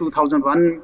2001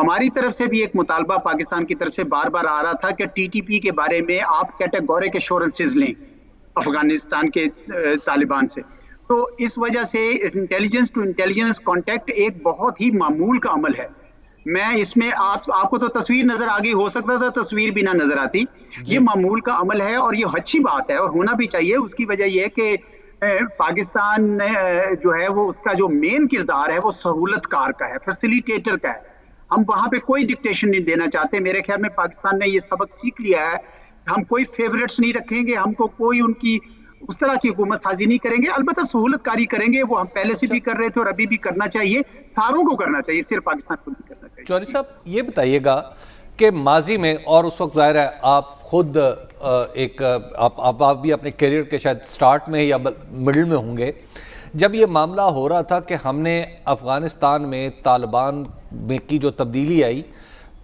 ہماری طرف سے بھی ایک مطالبہ پاکستان کی طرف سے بار بار آ رہا تھا کہ TTP کے بارے میں آپ کیٹیگورک ایشورنسز لیں افغانستان کے طالبان سے. تو اس وجہ سے انٹیلیجنس ٹو انٹیلیجنس کانٹیکٹ ایک بہت ہی معمول کا عمل ہے. میں اس میں آپ کو تو تصویر نظر آ گئی، ہو سکتا تھا تصویر بھی نہ نظر آتی. یہ معمول کا عمل ہے اور یہ اچھی بات ہے اور ہونا بھی چاہیے. اس کی وجہ یہ ہے کہ پاکستان جو ہے وہ اس کا جو مین کردار ہے وہ سہولت کار کا ہے، فیسیلیٹیٹر کا ہے. ہم وہاں پہ کوئی ڈکٹیشن نہیں دینا چاہتے. میرے خیال میں پاکستان نے یہ سبق سیکھ لیا ہے. ہم کوئی فیوریٹس نہیں رکھیں گے، ہم کو کوئی ان کی اس طرح کی حکومت سازی نہیں کریں گے. البتہ سہولت کاری کریں گے، وہ ہم پہلے سے بھی کر رہے تھے اور ابھی بھی کرنا چاہیے. ساروں کو کرنا چاہیے، صرف پاکستان کو نہیں کرنا چاہیے. چودھری صاحب یہ بتائیے گا کہ ماضی میں، اور اس وقت ظاہر ہے آپ خود آپ بھی اپنے کیریئر کے شاید سٹارٹ میں یا مڈل میں ہوں گے، جب یہ معاملہ ہو رہا تھا کہ ہم نے افغانستان میں طالبان میں کی جو تبدیلی آئی،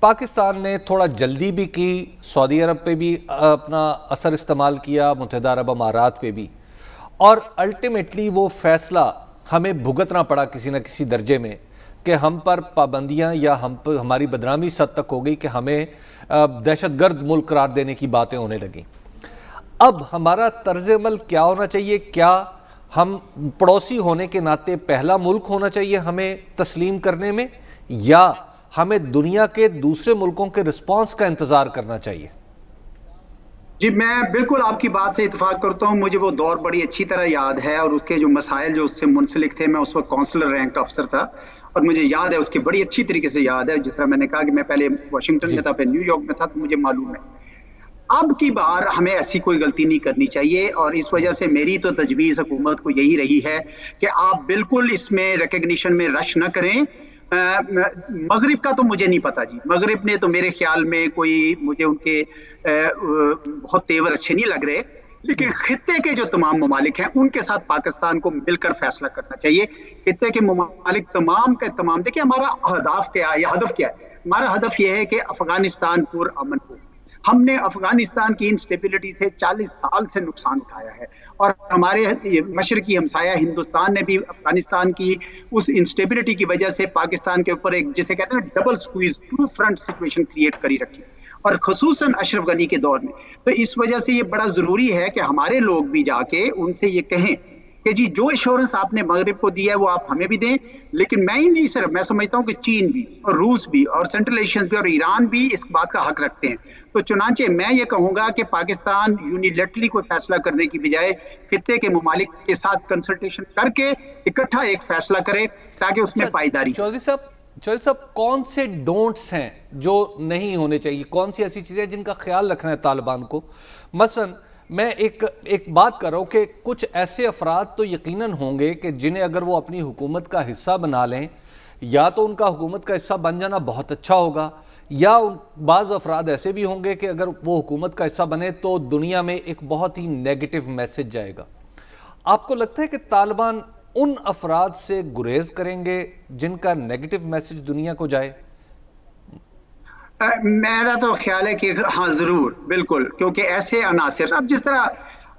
پاکستان نے تھوڑا جلدی بھی کی، سعودی عرب پہ بھی اپنا اثر استعمال کیا، متحدہ عرب امارات پہ بھی، اور الٹیمیٹلی وہ فیصلہ ہمیں بھگتنا پڑا کسی نہ کسی درجے میں کہ ہم پر پابندیاں یا ہماری بدنامی اس حد تک ہو گئی کہ ہمیں دہشت گرد ملک قرار دینے کی باتیں ہونے لگیں. اب ہمارا طرز عمل کیا ہونا چاہیے؟ کیا ہم پڑوسی ہونے کے ناطے پہلا ملک ہونا چاہیے ہمیں تسلیم کرنے میں، یا ہمیں دنیا کے دوسرے ملکوں کے رسپانس کا انتظار کرنا چاہیے؟ جی میں بالکل آپ کی بات سے اتفاق کرتا ہوں. مجھے وہ دور بڑی اچھی طرح یاد ہے اور اس کے جو مسائل جو اس سے منسلک تھے. میں اس وقت کونسلر رینک کا افسر تھا اور مجھے یاد ہے، اس کی بڑی اچھی طریقے سے یاد ہے. جس طرح میں نے کہا کہ میں پہلے واشنگٹن میں تھا، پھر نیو یارک میں تھا، تو مجھے معلوم ہے. اب کی بار ہمیں ایسی کوئی غلطی نہیں کرنی چاہیے اور اس وجہ سے میری تو تجویز حکومت کو یہی رہی ہے کہ آپ بالکل اس میں ریکگنیشن میں رش نہ کریں. مغرب کا تو مجھے نہیں پتا جی، مغرب نے تو میرے خیال میں کوئی، مجھے ان کے بہت تیور اچھے نہیں لگ رہے، لیکن خطے کے جو تمام ممالک ہیں ان کے ساتھ پاکستان کو مل کر فیصلہ کرنا چاہیے. خطے کے ممالک تمام کے تمام، دیکھیں ہمارا اہداف کیا ہے یا ہدف کیا ہے. ہمارا ہدف یہ ہے کہ افغانستان پر امن ہو. ہم نے افغانستان کی انسٹیبلٹی سے 40 سال سے نقصان اٹھایا ہے اور ہمارے مشرقی ہمسایہ ہندوستان نے بھی افغانستان کی اس انسٹیبلٹی کی وجہ سے پاکستان کے اوپر ایک جسے کہتے ہیں double squeeze, two front situation create کری رکھی، اور خصوصاً اشرف غنی کے دور میں. تو اس وجہ سے یہ بڑا ضروری ہے کہ ہمارے لوگ بھی جا کے ان سے یہ کہیں کہ جی جو ایشورنس آپ نے مغرب کو دیا ہے وہ آپ ہمیں بھی دیں. لیکن میں ہی نہیں، صرف میں سمجھتا ہوں کہ چین بھی اور روس بھی اور سینٹرل ایشین بھی اور ایران بھی اس بات کا حق رکھتے ہیں. تو چنانچہ میں یہ کہوں گا کہ پاکستان یونیلیٹرلی کوئی فیصلہ کرنے کی بجائے خطے کے ممالک کے ساتھ کنسلٹیشن کر کے اکٹھا ایک فیصلہ کرے تاکہ اس میں پائیداری. چودھری صاحب کون سے ڈونٹس ہیں جو نہیں ہونے چاہیے؟ کون سی ایسی چیزیں جن کا خیال رکھنا ہے طالبان کو؟ مثلا میں ایک بات کر رہا ہوں کہ کچھ ایسے افراد تو یقیناً ہوں گے کہ جنہیں اگر وہ اپنی حکومت کا حصہ بنا لیں، یا تو ان کا حکومت کا حصہ بن جانا بہت اچھا ہوگا، یا بعض افراد ایسے بھی ہوں گے کہ اگر وہ حکومت کا حصہ بنے تو دنیا میں ایک بہت ہی نیگیٹو میسج جائے گا. آپ کو لگتا ہے کہ طالبان ان افراد سے گریز کریں گے جن کا نیگیٹو میسج دنیا کو جائے؟ میرا تو خیال ہے کہ ہاں ضرور، بالکل، کیونکہ ایسے عناصر، اب جس طرح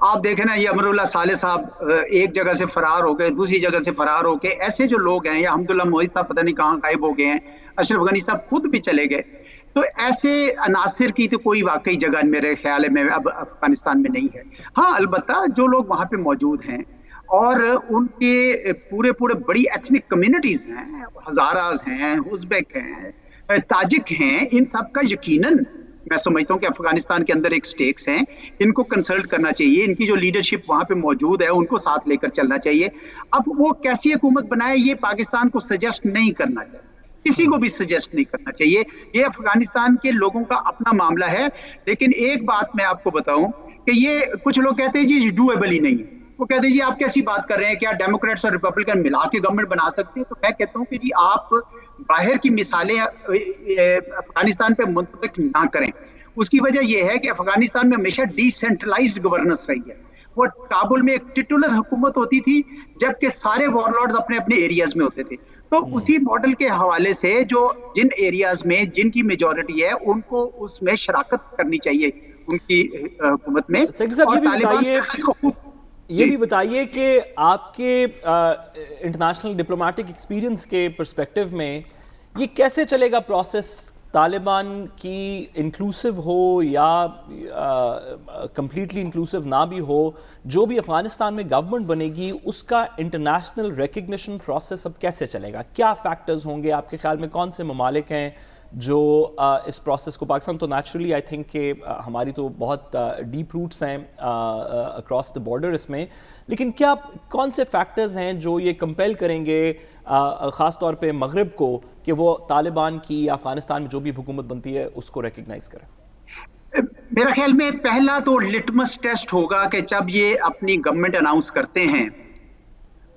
آپ دیکھیں نا، یہ امر اللہ صالح صاحب ایک جگہ سے فرار ہو گئے، دوسری جگہ سے فرار ہو کے، ایسے جو لوگ ہیں، یا حمداللہ موحد صاحب پتہ نہیں کہاں غائب ہو گئے ہیں، اشرف غنی صاحب خود بھی چلے گئے. تو ایسے عناصر کی تو کوئی واقعی جگہ میرے خیال میں اب افغانستان میں نہیں ہے. ہاں البتہ جو لوگ وہاں پہ موجود ہیں اور ان کے پورے بڑی ایتھنک کمیونٹیز ہیں، ہزاراز ہیں، ازبیک ہیں، تاجک ہیں، ان سب کا یقیناً میں سمجھتا ہوں کہ افغانستان کے اندر ایک سٹیکس ہیں. ان کو کنسلٹ کرنا چاہیے، ان کی جو لیڈرشپ وہاں پہ موجود ہے ان کو ساتھ لے کر چلنا چاہیے. اب وہ کیسی حکومت بنائے یہ پاکستان کو سجیسٹ نہیں کرنا چاہیے، کسی کو بھی سجیسٹ نہیں کرنا چاہیے. یہ افغانستان کے لوگوں کا اپنا معاملہ ہے. لیکن ایک بات میں آپ کو بتاؤں کہ یہ کچھ لوگ کہتے ہیں جی ڈویبل ہی نہیں ہے. وہ کہتے ہیں جی آپ کیسی بات کر رہے ہیں، کیا ڈیموکریٹس اور ریپبلکن ملا کے گورنمنٹ بنا سکتے ہیں؟ تو میں کہتا ہوں کہ جی آپ باہر کی مثالیں افغانستان پہ منطبق نہ کریں. اس کی وجہ یہ ہے کہ افغانستان میں ہمیشہ ڈی سینٹرلائزڈ گورننس رہی ہے. وہ کابل میں ایک ٹٹولر حکومت ہوتی تھی جبکہ سارے وار لارڈز اپنے اپنے ایریاز میں ہوتے تھے. تو اسی ماڈل کے حوالے سے جو جن ایریاز میں جن کی میجورٹی ہے ان کو اس میں شراکت کرنی چاہیے ان کی حکومت میں. یہ بھی بتائیے کہ آپ کے انٹرنیشنل ڈپلومیٹک ایکسپیرینس کے پرسپیکٹو میں یہ کیسے چلے گا پروسیس؟ طالبان کی انکلوسیو ہو یا کمپلیٹلی انکلوسیو نہ بھی ہو، جو بھی افغانستان میں گورنمنٹ بنے گی اس کا انٹرنیشنل ریکگنیشن پروسیس اب کیسے چلے گا؟ کیا فیکٹرز ہوں گے آپ کے خیال میں؟ کون سے ممالک ہیں جو اس پروسیس کو، پاکستان تو نیچرلی آئی تھنک کہ ہماری تو بہت ڈیپ روٹس ہیں اکراس دا بارڈر اس میں، لیکن کیا کون سے فیکٹرز ہیں جو یہ کمپیل کریں گے خاص طور پہ مغرب کو کہ وہ طالبان کی یا افغانستان میں جو بھی حکومت بنتی ہے اس کو ریکگنائز کرے؟ میرا خیال میں پہلا تو لٹمس ٹیسٹ ہوگا کہ جب یہ اپنی گورنمنٹ اناؤنس کرتے ہیں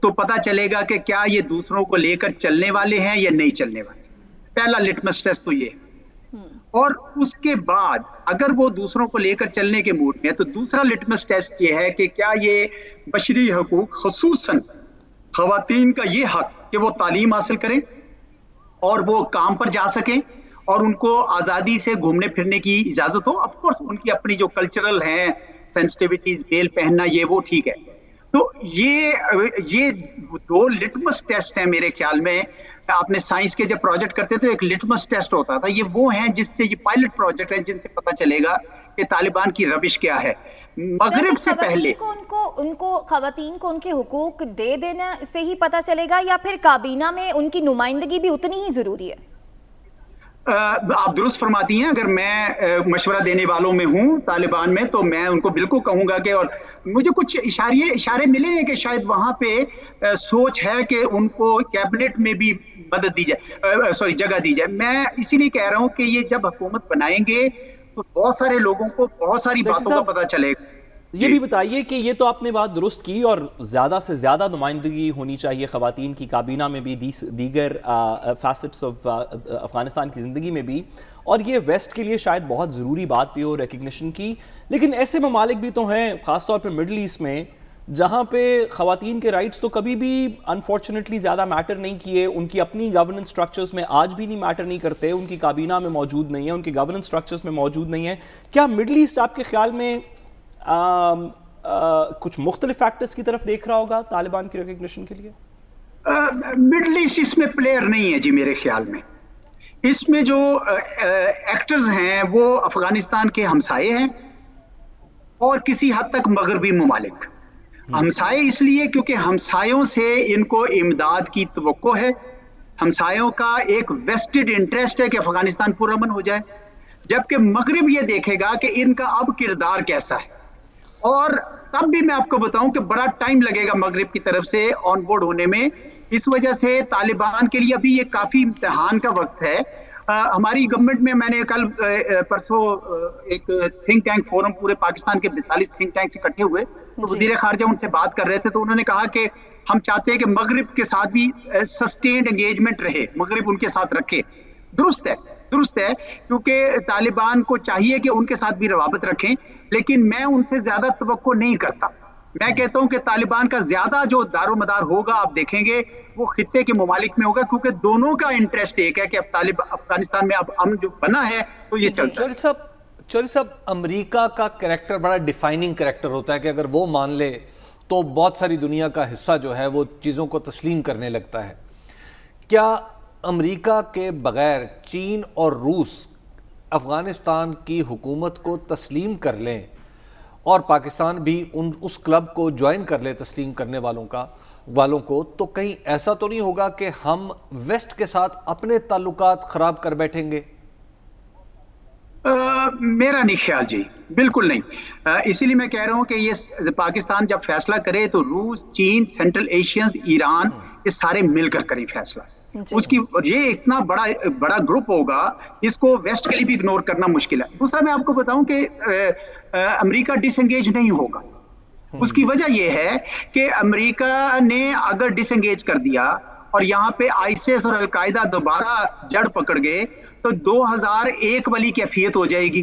تو پتہ چلے گا کہ کیا یہ دوسروں کو لے کر چلنے والے ہیں یا نہیں چلنے والے. پہلا لٹمس ٹیسٹ تو یہ. اور اس کے بعد اگر وہ دوسروں کو لے کر چلنے کے موڈ میں ہے تو دوسرا لٹمس ٹیسٹ یہ ہے کہ کیا یہ بشری حقوق، خصوصاً خواتین کا یہ حق کہ وہ تعلیم حاصل کریں اور وہ کام پر جا سکیں اور ان کو آزادی سے گھومنے پھرنے کی اجازت ہو. آف کورس ان کی اپنی جو کلچرل ہیں سینسٹیوٹیز، بیل پہننا یہ وہ ٹھیک ہے. تو یہ دو لٹمس ٹیسٹ ہیں میرے خیال میں. آپ نے سائنس کے جب پروجیکٹ کرتے تو ایک لٹمس ٹیسٹ ہوتا تھا، یہ وہ ہیں جس سے، یہ پائلٹ پروجیکٹ ہیں جن سے پتہ چلے گا کہ طالبان کی روش کیا ہے. مغرب سے پہلے ان کو خواتین کو ان کے حقوق دے دینا سے ہی پتہ چلے گا یا پھر کابینہ میں ان کی نمائندگی بھی اتنی ہی ضروری ہے؟ آپ درست فرماتی ہیں. اگر میں مشورہ دینے والوں میں ہوں طالبان میں تو میں ان کو بالکل کہوں گا کہ، اور مجھے کچھ اشارے ملے ہیں کہ شاید وہاں پہ سوچ ہے کہ ان کو کیبنٹ میں بھی مدد دی جائے، جگہ دی جائے. میں اسی لیے کہہ رہا ہوں کہ یہ جب حکومت بنائیں گے تو بہت سارے لوگوں کو بہت ساری باتوں کا پتہ چلے گا. یہ بھی بتائیے کہ یہ تو آپ نے بات درست کی، اور زیادہ سے زیادہ نمائندگی ہونی چاہیے خواتین کی کابینہ میں بھی، دیگر فیسٹس آف افغانستان کی زندگی میں بھی، اور یہ ویسٹ کے لیے شاید بہت ضروری بات بھی ہو ریکگنیشن کی. لیکن ایسے ممالک بھی تو ہیں خاص طور پہ مڈل ایسٹ میں جہاں پہ خواتین کے رائٹس تو کبھی بھی انفارچونیٹلی زیادہ میٹر نہیں کیے، ان کی اپنی گورننس سٹرکچرز میں آج بھی نہیں میٹر نہیں کرتے، ان کی کابینہ میں موجود نہیں ہیں، ان کی گورننس سٹرکچرز میں موجود نہیں ہیں. کیا مڈل ایسٹ آپ کے خیال میں کچھ مختلف فیکٹرز کی طرف دیکھ رہا ہوگا طالبان کی ریکگنیشن کے لیے؟ مڈل ایسٹ اس میں پلیئر نہیں ہے جی میرے خیال میں. اس میں جو ایکٹرز ہیں وہ افغانستان کے ہمسائے ہیں اور کسی حد تک مغربی ممالک. ہمسائے اس لیے کیونکہ ہمسایوں سے ان کو امداد کی توقع ہے، ہمسایوں کا ایک ویسٹڈ انٹرسٹ ہے کہ افغانستان پرامن ہو جائے، جبکہ مغرب یہ دیکھے گا کہ ان کا اب کردار کیسا ہے. اور تب بھی میں آپ کو بتاؤں کہ بڑا ٹائم لگے گا مغرب کی طرف سے آن بورڈ ہونے میں. اس وجہ سے طالبان کے لیے ابھی یہ کافی امتحان کا وقت ہے. ہماری گورنمنٹ میں نے کل پرسوں ایک تھنک ٹینک فورم پورے پاکستان کے 42 تھنک ٹینکس اکٹھے ہوئے تو وزیر خارجہ ان سے بات کر رہے تھے تو انہوں نے کہا کہ ہم چاہتے ہیں کہ مغرب کے ساتھ بھی سسٹینڈ انگیجمنٹ رہے، مغرب ان کے ساتھ رکھے. درست ہے کیونکہ طالبان کو چاہیے کہ ان کے ساتھ بھی روابط رکھیں، لیکن میں ان سے زیادہ توقع نہیں کرتا. میں کہتا ہوں کہ طالبان کا زیادہ جو دار و مدار ہوگا آپ دیکھیں گے وہ خطے کے ممالک میں ہوگا، کیونکہ دونوں کا انٹرسٹ ایک ہے کہ اب افغانستان میں اب امن جو بنا ہے تو یہ چلتا ہے. چوری صاحب، امریکہ کا کریکٹر بڑا ڈیفائننگ کریکٹر ہوتا ہے کہ اگر وہ مان لے تو بہت ساری دنیا کا حصہ جو ہے وہ چیزوں کو تسلیم کرنے لگتا ہے. کیا امریکہ کے بغیر چین اور روس افغانستان کی حکومت کو تسلیم کر لیں اور پاکستان بھی اس کلب کو جوائن کر لے تسلیم کرنے والوں کو، تو کہیں ایسا تو نہیں ہوگا کہ ہم ویسٹ کے ساتھ اپنے تعلقات خراب کر بیٹھیں گے؟ میرا نہیں خیال جی، بالکل نہیں. اسی لیے میں کہہ رہا ہوں کہ یہ پاکستان جب فیصلہ کرے تو روس، چین، سینٹرل ایشینز، ایران، یہ سارے مل کر کریں فیصلہ. اس کی یہ اتنا بڑا گروپ ہوگا، اس کو ویسٹ کے لیے بھی اگنور کرنا مشکل ہے. دوسرا میں آپ کو بتاؤں کہ امریکہ ڈس انگیج نہیں ہوگا. اس کی وجہ یہ ہے کہ امریکہ نے اگر ڈس انگیج کر دیا اور یہاں پہ آئیسس اور القاعدہ دوبارہ جڑ پکڑ گئے تو 2001 والی کیفیت ہو جائے گی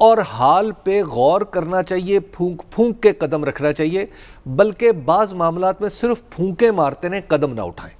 اور حال پہ غور کرنا چاہیے, پھونک پھونک کے قدم رکھنا چاہیے, بلکہ بعض معاملات میں صرف پھونکے مارتے ہیں, قدم نہ اٹھائیں.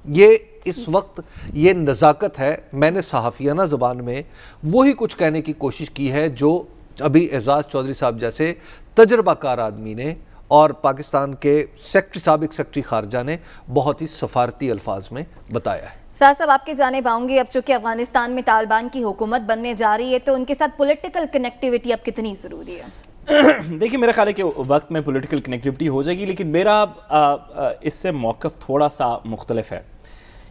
یہ اس وقت یہ نزاکت ہے. میں نے صحافیانہ زبان میں وہی کچھ کہنے کی کوشش کی ہے جو ابھی اعزاز چودھری صاحب جیسے تجربہ کار آدمی نے اور پاکستان کے سابق سیکرٹری خارجہ نے بہت ہی سفارتی الفاظ میں بتایا ہے. سعد صاحب آپ کی جانب آؤں گی. اب چونکہ افغانستان میں طالبان کی حکومت بننے جا رہی ہے تو ان کے ساتھ پولیٹیکل کنیکٹیوٹی اب کتنی ضروری ہے؟ دیکھیے میرا خیال ہے کہ وقت میں پولیٹیکل کنیکٹیوٹی ہو جائے گی, لیکن میرا اس سے موقف تھوڑا سا مختلف ہے.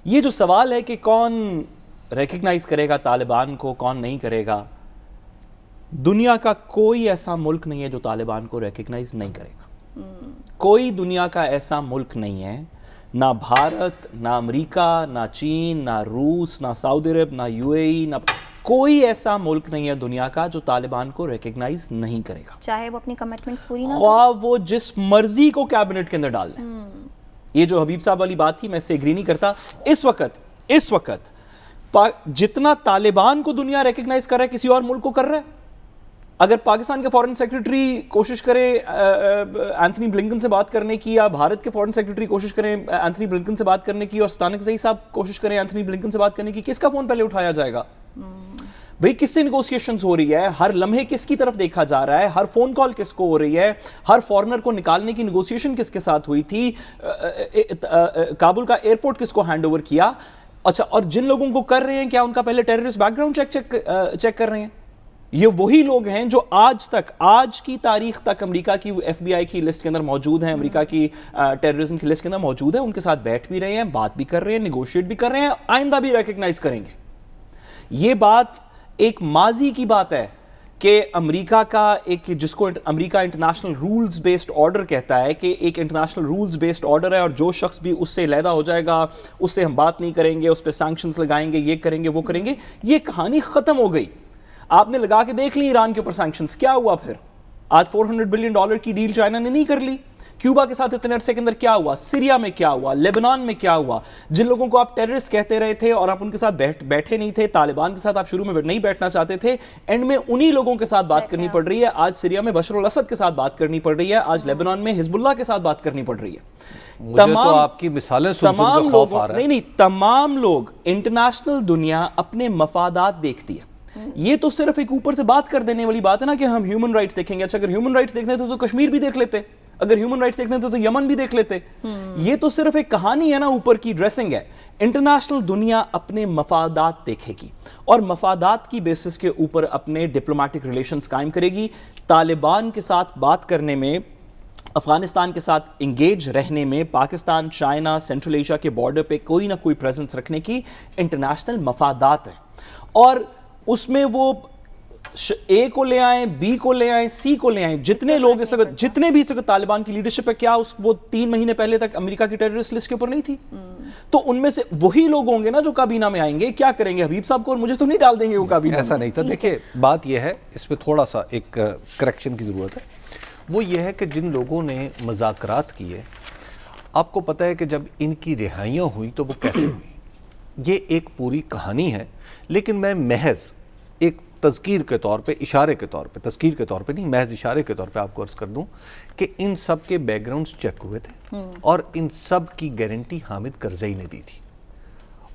یہ جو سوال ہے کہ کون ریکگنائز کرے گا طالبان کو, کون نہیں کرے گا, دنیا کا کوئی ایسا ملک نہیں ہے جو طالبان کو ریکگنائز نہیں کرے گا. کوئی دنیا کا ایسا ملک نہیں ہے, نہ بھارت, نہ امریکہ, نہ چین, نہ روس, نہ سعودی عرب, نہ یو اے ای, نہ کوئی ایسا ملک نہیں ہے دنیا کا جو طالبان کو ریکگنائز نہیں کرے گا, چاہے وہ اپنی کمٹمنٹس پوری نہ خواہ وہ جس مرضی کو کیبنٹ کے اندر ڈال لیں. یہ جو حبیب صاحب والی بات تھی میں اس سے ایگری نہیں کرتا. اس وقت جتنا طالبان کو دنیا ریکگنائز کر رہا ہے کسی اور ملک کو کر رہا ہے. اگر پاکستان کے فارن سیکرٹری کوشش کرے اینتھنی بلنکن سے بات کرنے کی, یا بھارت کے فارن سیکرٹری کوشش کریں اینتھنی بلنکن سے بات کرنے کی, اور ستانک زئی صاحب کوشش کریں اینتھنی بلنکن سے بات کرنے کی, کس کا فون پہلے اٹھایا جائے گا؟ بھئی کس سے نیگوسیشنز ہو رہی ہے, ہر لمحے کس کی طرف دیکھا جا رہا ہے, ہر فون کال کس کو ہو رہی ہے, ہر فارنر کو نکالنے کی نیگوسیشن کس کے ساتھ ہوئی تھی, کابل کا ایئرپورٹ کس کو ہینڈ اوور کیا. اچھا, اور جن لوگوں کو کر رہے ہیں کیا ان کا پہلے ٹیررسٹ بیک گراؤنڈ چیک کر رہے ہیں؟ یہ وہی لوگ ہیں جو آج کی تاریخ تک امریکہ کی ایف بی آئی کی لسٹ کے اندر موجود ہیں, امریکہ کی ٹیررزم کی لسٹ کے اندر موجود ہیں. ان کے ساتھ بیٹھ بھی رہے ہیں, بات بھی کر رہے ہیں, نیگوشیٹ بھی کر رہے ہیں, آئندہ بھی ریکگنائز کریں گے. یہ بات ایک ماضی کی بات ہے کہ امریکہ کا ایک, جس کو امریکہ انٹرنیشنل رولز بیسڈ آرڈر کہتا ہے, کہ ایک انٹرنیشنل رولز بیسڈ آرڈر ہے اور جو شخص بھی اس سے علیحدہ ہو جائے گا اس سے ہم بات نہیں کریں گے, اس پہ سینکشنز لگائیں گے, یہ کریں گے, وہ کریں گے. یہ کہانی ختم ہو گئی. آپ نے لگا کے دیکھ لی ایران کے اوپر سینکشنز, کیا ہوا پھر؟ آج $400 بلین کی ڈیل چائنا نے نہیں کر لی. کیوبا کے ساتھ اتنے عرصے کے اندر کیا ہوا, سیریا میں کیا ہوا, لیبنان میں کیا ہوا. جن لوگوں کو آپ ٹیررسٹ کہتے رہے تھے اور آپ ان کے ساتھ بیٹھے نہیں تھے, طالبان کے ساتھ آپ شروع میں نہیں بیٹھنا چاہتے تھے, اینڈ میں انہی لوگوں کے ساتھ بات کرنی پڑ رہی ہے. آج سیریا میں بشار الاسد کے ساتھ بات کرنی پڑ رہی ہے, آج لیبنان میں حزب اللہ کے ساتھ بات کرنی پڑ رہی ہے. تمام آپ کی مثالیں سن کر خوف آ رہا ہے. نہیں, تمام لوگ, انٹرنیشنل دنیا اپنے مفادات دیکھتی ہے. یہ تو صرف ایک اوپر سے بات کر دینے والی بات ہے نا کہ ہم ہیومن رائٹس دیکھیں گے. اچھا, اگر ہیومن رائٹس دیکھنے تھے تو کشمیر بھی دیکھ لیتے, اگر ہیومن رائٹس دیکھنے تھے تو یمن بھی دیکھ لیتے. یہ تو صرف ایک کہانی ہے نا, اوپر کی ڈریسنگ ہے. انٹرنیشنل دنیا اپنے مفادات دیکھے گی اور مفادات کی بیسس کے اوپر اپنے ڈپلومیٹک ریلیشنز قائم کرے گی. طالبان کے ساتھ بات کرنے میں, افغانستان کے ساتھ انگیج رہنے میں, پاکستان, چائنا, سینٹرل ایشیا کے بارڈر پہ کوئی نہ کوئی پریزنس رکھنے کی انٹرنیشنل مفادات ہیں. اور اس میں وہ اے کو لے آئیں, بی کو لے آئیں, سی کو لے آئیں, جتنے لوگ اس وقت, جتنے بھی اس وقت طالبان کی لیڈرشپ ہے, کیا وہ 3 مہینے پہلے تک امریکہ کی ٹیررسٹ لسٹ کے اوپر نہیں تھی؟ تو ان میں سے وہی لوگ ہوں گے نا جو کابینہ میں آئیں گے. کیا کریں گے حبیب صاحب کو, اور مجھے تو نہیں ڈال دیں گے وہ کابینہ. ایسا نہیں تھا. دیکھیں بات یہ ہے, اس پہ تھوڑا سا ایک کریکشن کی ضرورت ہے. وہ یہ ہے کہ جن لوگوں نے مذاکرات کیے, آپ کو پتہ ہے کہ جب ان کی رہائیاں ہوئی تو وہ کیسے ہوئی. یہ ایک پوری کہانی ہے, لیکن میں محض ایک تذکیر کے طور پہ, اشارے کے طور پہ, تذکیر کے طور پہ نہیں, محض اشارے کے طور پہ آپ کو عرض کر دوں کہ ان سب کے بیک گراؤنڈز چیک ہوئے تھے اور ان سب کی گارنٹی حامد کرزئی نے دی تھی.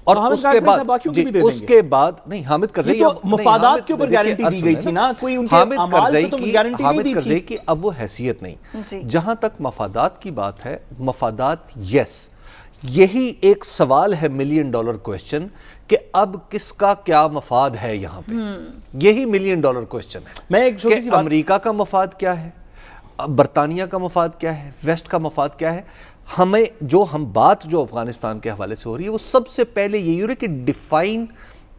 اور اس کے بعد نہیں, حامد کرزئی مفادات کے اوپر گارنٹی دی گئی تھی نا, کوئی ان کے اعمال پہ تو گارنٹی نہیں دی تھی. کرزئی کی اب وہ حیثیت نہیں. جہاں تک مفادات کی بات ہے, مفادات یس, یہی ایک سوال ہے $1 ملین کویسچن کہ اب کس کا کیا مفاد ہے یہاں پہ. یہی $1 ملین کویسچن ہے. میں ایک چھوٹی سی بات, امریکہ کا مفاد کیا ہے, برطانیہ کا مفاد کیا ہے, ویسٹ کا مفاد کیا ہے. ہمیں جو بات جو افغانستان کے حوالے سے ہو رہی ہے وہ سب سے پہلے یہی ہو رہی ہے کہ ڈیفائن,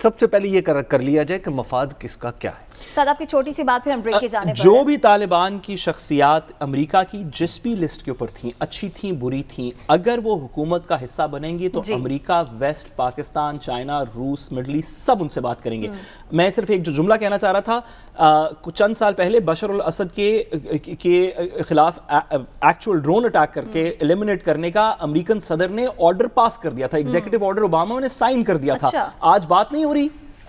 سب سے پہلے یہ کر لیا جائے کہ مفاد کس کا کیا ہے. سعد آپ کی چھوٹی سی بات, پھر ہم بریک کے جانے پر. جو بھی طالبان کی شخصیات امریکہ کی جس بھی لسٹ کے اوپر تھیں, اچھی تھیں, بری تھیں, اگر وہ حکومت کا حصہ بنیں گی تو امریکہ, ویسٹ, پاکستان, چائنا, روس, مڈل ایسٹ سب ان سے بات کریں گے. میں صرف ایک جو جملہ کہنا چاہ رہا تھا, چند سال پہلے بشار الاسد کے خلاف ایکچوئل ڈرون اٹیک کر کے ایلیمنیٹ کرنے کا امریکن صدر نے آرڈر پاس کر دیا تھا, ایگزیکٹو آرڈر اوباما نے سائن کر دیا تھا. آج بات نہیں ہو رہی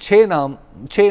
6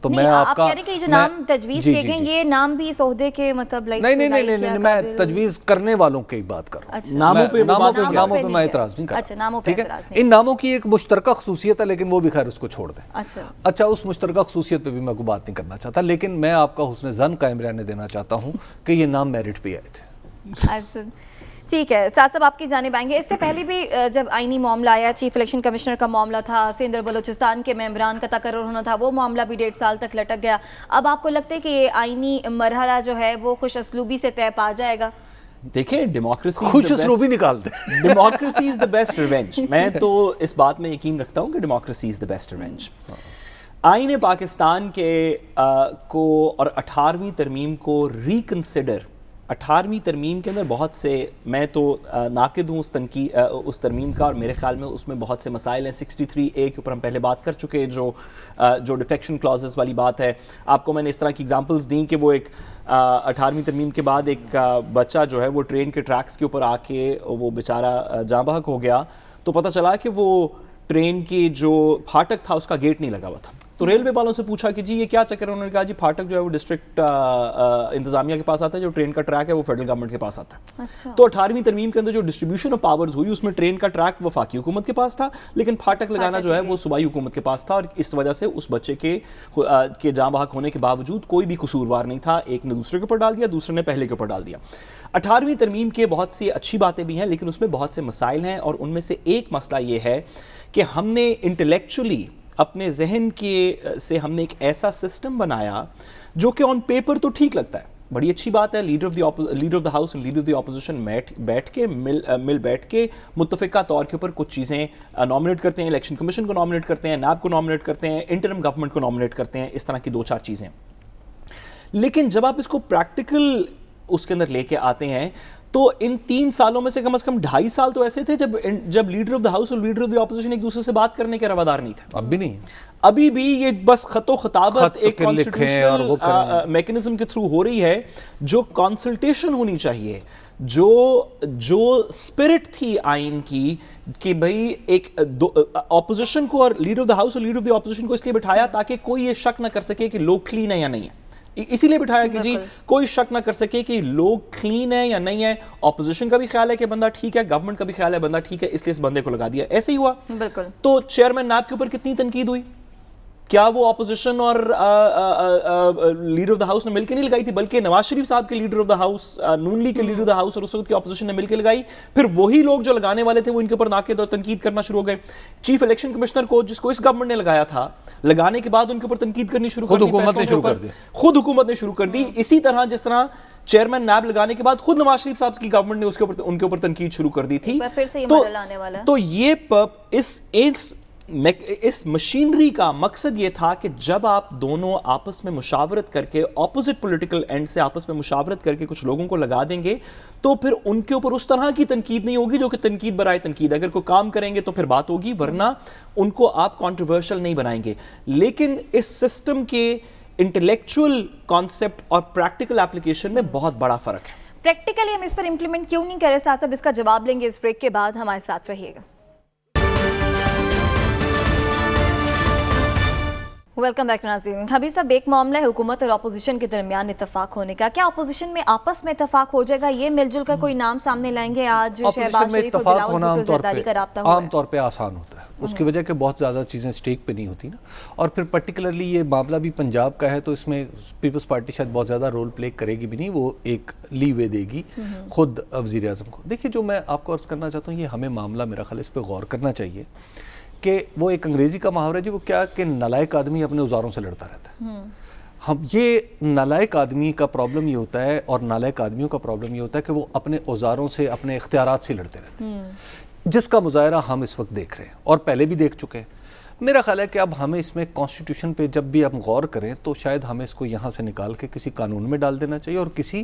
تو نہیں میں آپ آپ کہہ رہے ہیں کہ جو نام تجویز کیے گئے یہ نام بھی اس عہدے کے مطلب نہیں میں تجویز کرنے والوں کی بات کر رہا ہوں. ناموں پہ ناموں پہ میں اعتراض نہیں کر رہا. ٹھیک ہے, ان ناموں کی ایک مشترکہ خصوصیت ہے, لیکن وہ بھی خیر اس کو چھوڑ دیں. اچھا, اس مشترکہ خصوصیت پہ بھی میں کوئی بات نہیں کرنا چاہتا, لیکن میں آپ کا حسن ظن قائم رہنے دینا چاہتا ہوں کہ یہ نام میرٹ پہ آئے تھے. ٹھیک ہے, ساتھ صاحب آپ کی جانب آئیں گے. اس سے پہلے بھی جب آئینی معاملہ آیا, چیف الیکشن کمشنر کا معاملہ تھا, سندھ اور بلوچستان کے ممبران کا تقرر ہونا تھا, وہ معاملہ بھی 1.5 سال تک لٹک گیا. اب آپ کو لگتا ہے کہ یہ آئینی مرحلہ جو ہے وہ خوش اسلوبی سے طے پا جائے گا؟ دیکھیں, ڈیموکریسی خوش اسلوبی نکال دیں. Democracy is the best revenge. میں تو اس بات میں یقین رکھتا ہوں کہ democracy is the best revenge. آئین پاکستان کے کو اور 18ویں ترمیم کو ریکنسیڈر, 18ویں ترمیم کے اندر بہت سے, میں تو ناقد ہوں اس ترمیم کا, اور میرے خیال میں اس میں بہت سے مسائل ہیں. 63A کے اوپر ہم پہلے بات کر چکے, جو ڈیفیکشن کلازز والی بات ہے. آپ کو میں نے اس طرح کی ایگزامپلز دیں کہ وہ ایک 18ویں ترمیم کے بعد ایک بچہ جو ہے وہ ٹرین کے ٹریکس کے اوپر آ کے وہ بیچارہ جاں بحق ہو گیا, تو پتہ چلا کہ وہ ٹرین کی جو پھاٹک تھا اس کا گیٹ نہیں لگا ہوا تھا. تو ریلوے والوں سے پوچھا کہ جی یہ کیا چکر ہے, انہوں نے کہا جی پھاٹک جو ہے وہ ڈسٹرکٹ انتظامیہ کے پاس آتا ہے, جو ٹرین کا ٹریک ہے وہ فیڈرل گورنمنٹ کے پاس آتا ہے. تو 18ویں ترمیم کے اندر جو ڈسٹریبیوشن آف پاورز ہوئی اس میں ٹرین کا ٹریک وفاقی حکومت کے پاس تھا, لیکن پھاٹک لگانا جو ہے وہ صوبائی حکومت کے پاس تھا, اور اس وجہ سے اس بچے کے جاں بحق ہونے کے باوجود کوئی بھی قصوروار نہیں تھا. ایک نے دوسرے کے اوپر ڈال دیا, دوسرے نے پہلے کے اوپر ڈال دیا. 18ویں ترمیم کے بہت سی اچھی باتیں بھی ہیں, لیکن اس میں بہت سے مسائل ہیں, اور ان میں سے ایک مسئلہ یہ ہے کہ ہم نے انٹلیکچولی اپنے ذہن سے ہم نے ایک ایسا سسٹم بنایا جو کہ آن پیپر تو ٹھیک لگتا ہے, بڑی اچھی بات ہے. لیڈر آف دا ہاؤس اور لیڈر آف دی اپوزیشن بیٹھ کے متفقہ طور کے اوپر کچھ چیزیں نامنیٹ کرتے ہیں, الیکشن کمیشن کو نامنیٹ کرتے ہیں, نیب کو نامنیٹ کرتے ہیں, انٹرم گورنمنٹ کو نامنیٹ کرتے ہیں, اس طرح کی 2-4 چیزیں. لیکن جب آپ اس کو پریکٹیکل اس کے اندر لے کے آتے ہیں تو ان 3 سالوں میں سے کم 2.5 سال تو ایسے تھے جب لیڈر آف دا ہاؤس اور لیڈر آف دی اپوزیشن ایک دوسرے سے بات کرنے کے روادار نہیں تھے. اب بھی نہیں, ابھی بھی یہ بس خط و خطابت ایک کانسٹیٹیوشنل میکنزم کے تھرو ہو رہی ہے. جو کنسلٹیشن ہونی چاہیے, جو اسپرٹ تھی آئین کی کہ بھئی ایک اپوزیشن کو اور لیڈر آف دا ہاؤس اور لیڈر آف دی اپوزیشن کو اس لیے بٹھایا تاکہ کوئی یہ شک نہ کر سکے کہ لوگ کلین ہیں یا نہیں ہیں. اسی لیے بٹھایا کہ جی کوئی شک نہ کر سکے کہ لوگ کلین ہیں یا نہیں ہیں. اپوزیشن کا بھی خیال ہے کہ بندہ ٹھیک ہے, گورنمنٹ کا بھی خیال ہے بندہ ٹھیک ہے, اس لیے اس بندے کو لگا دیا. ایسے ہی ہوا. بالکل. تو چیئرمین نیب کے اوپر کتنی تنقید ہوئی, کیا وہ اپوزیشن اور لیڈر آف دا ہاؤس نے مل کے نہیں لگائی تھی, بلکہ نواز شریف صاحب کے leader of the house, Noon league کے لیڈر آف دا ہاؤس اور اس وقت کی اپوزیشن نے مل کے لگائی. پھر وہی لوگ جو لگانے والے تھے وہ ان کے اوپر ناقد اور تنقید کرنا شروع ہو گئے. چیف الیکشن کمشنر کو, جس کو اس گورنمنٹ نے لگایا تھا, لگانے کے بعد ان کے اوپر تنقید کرنی شروع کر دی, خود حکومت نے شروع کر دی. اسی طرح جس طرح چیئرمین نیب لگانے کے بعد خود نواز شریف صاحب کی گورنمنٹ نے ان کے اوپر تنقید شروع کر دی تھی. تو یہ اس مشینری کا مقصد یہ تھا کہ جب آپ دونوں آپس میں مشاورت کر کے, اپوزٹ پولیٹیکل اینڈ سے آپس میں مشاورت کر کے کچھ لوگوں کو لگا دیں گے تو پھر ان کے اوپر اس طرح کی تنقید نہیں ہوگی جو کہ تنقید برائے تنقید. اگر کوئی کام کریں گے تو پھر بات ہوگی, ورنہ ان کو آپ کنٹروورشل نہیں بنائیں گے. لیکن اس سسٹم کے انٹلیکچوئل کانسیپٹ اور پریکٹیکل اپلیکیشن میں بہت بڑا فرق ہے. پریکٹیکلی ہم اس پر امپلیمنٹ کیوں نہیں کرے صاحب, اس کا جواب لیں گے اس بریک کے بعد. ہمارے ساتھ رہیے گا. ویلکم بیک ناظرین. حبیب صاحب, ایک معاملہ ہے حکومت اور اپوزیشن کے درمیان اتفاق ہونے کا. کیا اپوزیشن میں آپس میں اتفاق ہو جائے گا؟ یہ مل جل کر کوئی نام سامنے لائیں گے؟ آج شہباز شریف اور بلاول بھٹو زرداری کا رابطہ ہوا ہے. عام طور پہ آسان ہوتا ہے, اس کی وجہ کہ بہت زیادہ چیزیں سٹیک پہ نہیں ہوتی نا, اور پھر پرٹیکولرلی یہ معاملہ بھی پنجاب کا ہے تو اس میں پیپلز پارٹی شاید بہت زیادہ رول پلے کرے گی بھی نہیں, وہ ایک لی وے دے گی خود وزیر اعظم کو. دیکھیے, جو میں آپ کو عرض کرنا چاہتا ہوں, یہ ہمیں معاملہ میرا خیال اس پہ غور کرنا چاہیے کہ وہ ایک انگریزی کا محاورہ جی, وہ کیا کہ نالائق آدمی اپنے اوزاروں سے لڑتا رہتا ہے. ہم یہ نالائق آدمی کا پرابلم یہ ہوتا ہے, اور نالائق آدمیوں کا پرابلم یہ ہوتا ہے کہ وہ اپنے اوزاروں سے, اپنے اختیارات سے لڑتے رہتے ہیں, جس کا مظاہرہ ہم اس وقت دیکھ رہے ہیں اور پہلے بھی دیکھ چکے ہیں. میرا خیال ہے کہ اب ہمیں اس میں کانسٹیٹیوشن پہ جب بھی ہم غور کریں تو شاید ہمیں اس کو یہاں سے نکال کے کسی قانون میں ڈال دینا چاہیے اور کسی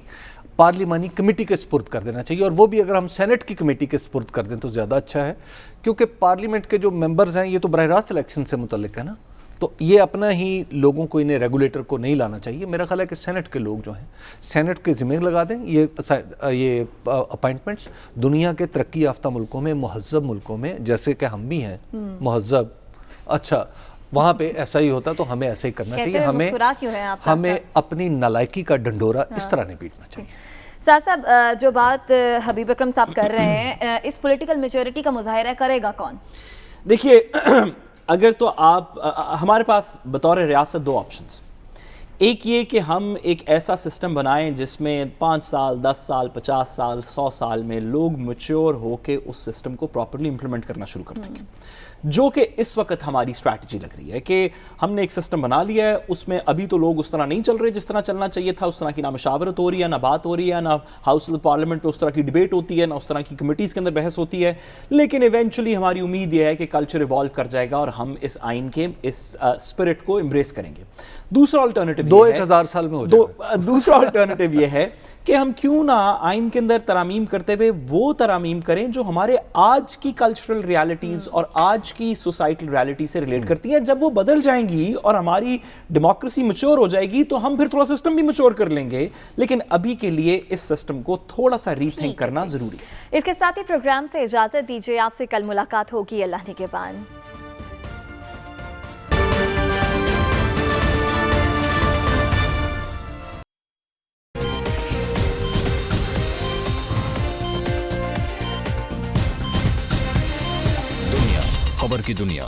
پارلیمانی کمیٹی کے سپرد کر دینا چاہیے, اور وہ بھی اگر ہم سینٹ کی کمیٹی کے سپرد کر دیں تو زیادہ اچھا ہے, کیونکہ پارلیمنٹ کے جو ممبرز ہیں یہ تو براہ راست الیکشن سے متعلق ہے نا, تو یہ اپنا ہی لوگوں کو, انہیں ریگولیٹر کو نہیں لانا چاہیے. میرا خیال ہے کہ سینٹ کے لوگ جو ہیں سینٹ کے ذمہ لگا دیں یہ اپائنٹمنٹس. دنیا کے ترقی یافتہ ملکوں میں, مہذب ملکوں میں, جیسے کہ ہم بھی ہیں مہذب, اچھا وہاں پہ ایسا ہی ہوتا تو ہمیں ایسا ہی کرنا کہتے چاہیے. ہوئے مسکرا کیوں ہیں آپ؟ ہمیں اپنی نالائکی کا ڈنڈورا اس طرح نہیں پیٹنا چاہیے. سعد صاحب، جو بات حبیب اکرم صاحب کر رہے ہیں، اس پولیٹیکل میچورٹی کا مظاہرہ کرے گا کون؟ دیکھیے اگر تو آپ ہمارے پاس بطور ریاست دو آپشنز. ایک یہ کہ ہم ایک ایسا سسٹم بنائیں جس میں 5 سال 10 سال 50 سال 100 سال میں لوگ میچور ہو کے اس سسٹم کو پراپرلی امپلیمنٹ کرنا شروع کر دیں گے، جو کہ اس وقت ہماری اسٹریٹجی لگ رہی ہے کہ ہم نے ایک سسٹم بنا لیا ہے. اس میں ابھی تو لوگ اس طرح نہیں چل رہے جس طرح چلنا چاہیے تھا. اس طرح کی نہ مشاورت ہو رہی ہے، نہ بات ہو رہی ہے، نہ ہاؤس آف پارلیمنٹ پہ اس طرح کی ڈیبیٹ ہوتی ہے، نہ اس طرح کی کمیٹیز کے اندر بحث ہوتی ہے. لیکن ایونچولی ہماری امید یہ ہے کہ کلچر ایوالو کر جائے گا اور ہم اس آئین کے اس اسپرٹ کو امبریس کریں گے. دوسرا آلٹرنیٹیو 1000 سال میں ہو جائے. دوسرا آلٹرنیٹیو یہ ہے کہ ہم کیوں نہ آئین کے اندر ترامیم کرتے ہوئے وہ ترامیم کریں جو ہمارے آج کی کلچرل ریالٹیز اور آج کی سوسائٹل ریالٹی سے ریلیٹ کرتی ہیں. جب وہ بدل جائیں گی اور ہماری ڈیموکریسی میچور ہو جائے گی تو ہم پھر تھوڑا سسٹم بھی میچور کر لیں گے. لیکن ابھی کے لیے اس سسٹم کو تھوڑا سا ری تھنک کرنا ضروری ہے. اس کے ساتھ ہی پروگرام سے اجازت دیجیے. آپ سے کل ملاقات ہوگی اللہ نگہبان. خبر کی دنیا